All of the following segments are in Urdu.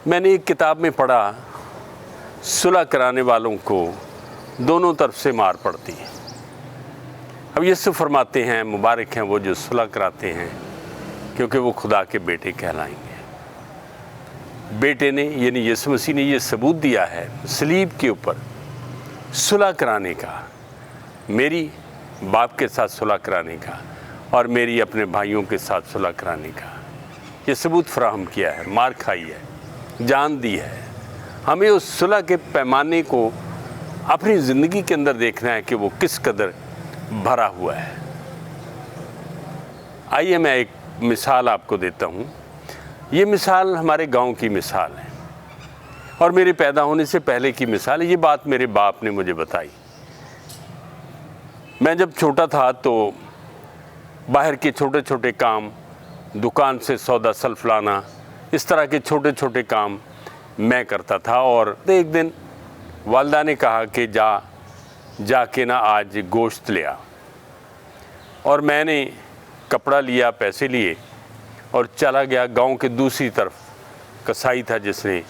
میں نے ایک کتاب میں پڑھا صلح کرانے والوں کو دونوں طرف سے مار پڑتی ہے۔ اب یسوع فرماتے ہیں مبارک ہیں وہ جو صلح کراتے ہیں کیونکہ وہ خدا کے بیٹے کہلائیں گے۔ بیٹے نے یعنی یسوع مسیح نے یہ ثبوت دیا ہے صلیب کے اوپر صلح کرانے کا، میری باپ کے ساتھ صلح کرانے کا اور میری اپنے بھائیوں کے ساتھ صلح کرانے کا یہ ثبوت فراہم کیا ہے، مار کھائی ہے، جان دی ہے۔ ہمیں اس صلح کے پیمانے کو اپنی زندگی کے اندر دیکھنا ہے کہ وہ کس قدر بھرا ہوا ہے۔ آئیے میں ایک مثال آپ کو دیتا ہوں۔ یہ مثال ہمارے گاؤں کی مثال ہے اور میرے پیدا ہونے سے پہلے کی مثال ہے۔ یہ بات میرے باپ نے مجھے بتائی۔ میں جب چھوٹا تھا تو باہر کے چھوٹے چھوٹے کام، دکان سے سودا سلف لانا، اس طرح کے چھوٹے چھوٹے کام میں کرتا تھا، اور ایک دن والدہ نے کہا کہ جا کے نا آج گوشت لیا، اور میں نے کپڑا لیا، پیسے لیے اور چلا گیا گاؤں کے دوسری طرف۔ کسائی تھا جس نے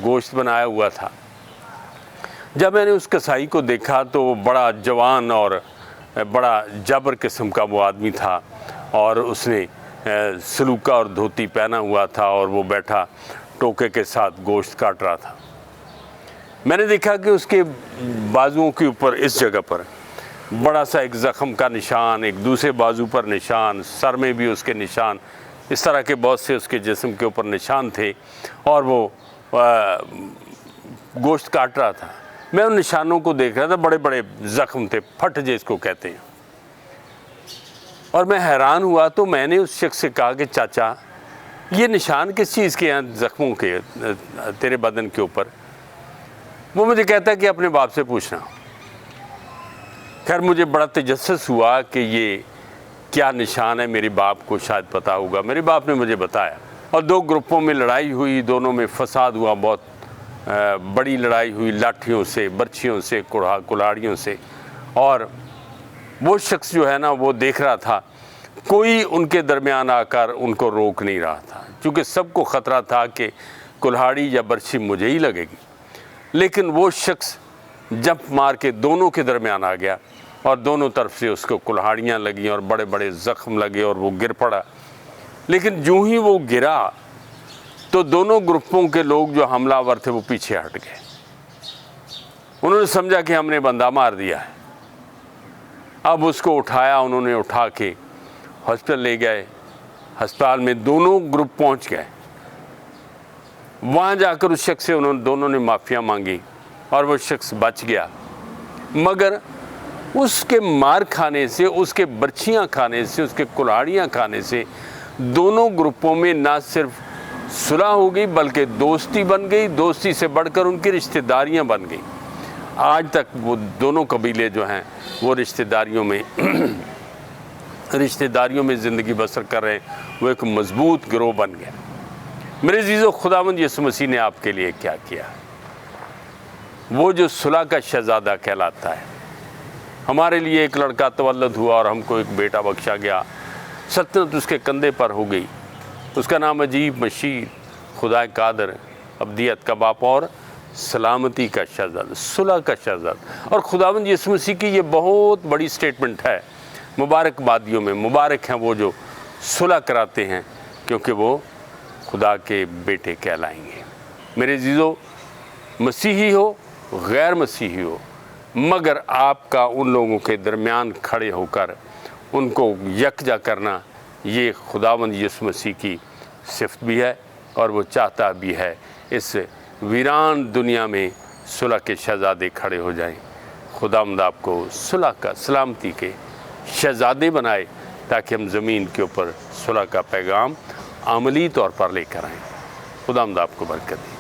گوشت بنایا ہوا تھا۔ جب میں نے اس کسائی کو دیکھا تو وہ بڑا جوان اور بڑا جابر قسم کا وہ آدمی تھا، اور اس نے سلوکا اور دھوتی پہنا ہوا تھا اور وہ بیٹھا ٹوکے کے ساتھ گوشت کاٹ رہا تھا۔ میں نے دیکھا کہ اس کے بازوؤں کے اوپر اس جگہ پر بڑا سا ایک زخم کا نشان، ایک دوسرے بازو پر نشان، سر میں بھی اس کے نشان، اس طرح کے بہت سے اس کے جسم کے اوپر نشان تھے، اور وہ گوشت کاٹ رہا تھا۔ میں ان نشانوں کو دیکھ رہا تھا، بڑے بڑے زخم تھے، پھٹ جس کو کہتے ہیں، اور میں حیران ہوا۔ تو میں نے اس شخص سے کہا کہ چاچا یہ نشان کس چیز کے ہیں زخموں کے تیرے بدن کے اوپر؟ وہ مجھے کہتا ہے کہ اپنے باپ سے پوچھنا۔ خیر مجھے بڑا تجسس ہوا کہ یہ کیا نشان ہے، میرے باپ کو شاید پتہ ہوگا۔ میرے باپ نے مجھے بتایا، اور دو گروپوں میں لڑائی ہوئی، دونوں میں فساد ہوا، بہت بڑی لڑائی ہوئی، لاٹھیوں سے، برچھیوں سے، کلاڑیوں سے، اور وہ شخص جو ہے نا وہ دیکھ رہا تھا، کوئی ان کے درمیان آ کر ان کو روک نہیں رہا تھا، کیونکہ سب کو خطرہ تھا کہ کلہاڑی یا برچھی مجھے ہی لگے گی۔ لیکن وہ شخص جمپ مار کے دونوں کے درمیان آ گیا، اور دونوں طرف سے اس کو کلہاڑیاں لگیں اور بڑے بڑے زخم لگے، اور وہ گر پڑا۔ لیکن جو ہی وہ گرا تو دونوں گروپوں کے لوگ جو حملہ آور تھے وہ پیچھے ہٹ گئے۔ انہوں نے سمجھا کہ ہم نے بندہ مار دیا ہے۔ اب اس کو اٹھایا، انہوں نے اٹھا کے ہاسپٹل لے گئے۔ ہسپتال میں دونوں گروپ پہنچ گئے۔ وہاں جا کر اس شخص سے دونوں نے معافیاں مانگی، اور وہ شخص بچ گیا۔ مگر اس کے مار کھانے سے، اس کے برچھیاں کھانے سے، اس کے کلاڑیاں کھانے سے دونوں گروپوں میں نہ صرف صلح ہو گئی بلکہ دوستی بن گئی، دوستی سے بڑھ کر ان کی رشتہ داریاں بن گئیں۔ آج تک وہ دونوں قبیلے جو ہیں وہ رشتہ داریوں میں زندگی بسر کر رہے ہیں، وہ ایک مضبوط گروہ بن گیا۔ میرے عزیزو، خداوند یسوع مسیح نے آپ کے لیے کیا کیا؟ وہ جو صلح کا شہزادہ کہلاتا ہے، ہمارے لیے ایک لڑکا تولد ہوا اور ہم کو ایک بیٹا بخشا گیا، سلطنت اس کے کندھے پر ہو گئی، اس کا نام عجیب، مشیر، خدا قادر، ابدیت کا باپ اور سلامتی کا شہزادہ، صلح کا شہزادہ۔ اور خداوند یسوع مسیح کی یہ بہت بڑی سٹیٹمنٹ ہے مبارکبادیوں میں، مبارک ہیں وہ جو صلح کراتے ہیں کیونکہ وہ خدا کے بیٹے کہلائیں گے۔ میرے عزیزو، مسیحی ہو، غیر مسیحی ہو، مگر آپ کا ان لوگوں کے درمیان کھڑے ہو کر ان کو یکجا کرنا، یہ خداوند یسوع مسیح کی صفت بھی ہے، اور وہ چاہتا بھی ہے اس ویران دنیا میں صلح کے شہزادے کھڑے ہو جائیں۔ خداوند آپ کو صلح کا، سلامتی کے شہزادے بنائے، تاکہ ہم زمین کے اوپر صلح کا پیغام عملی طور پر لے کر آئیں۔ خداوند آپ کو برکت دے۔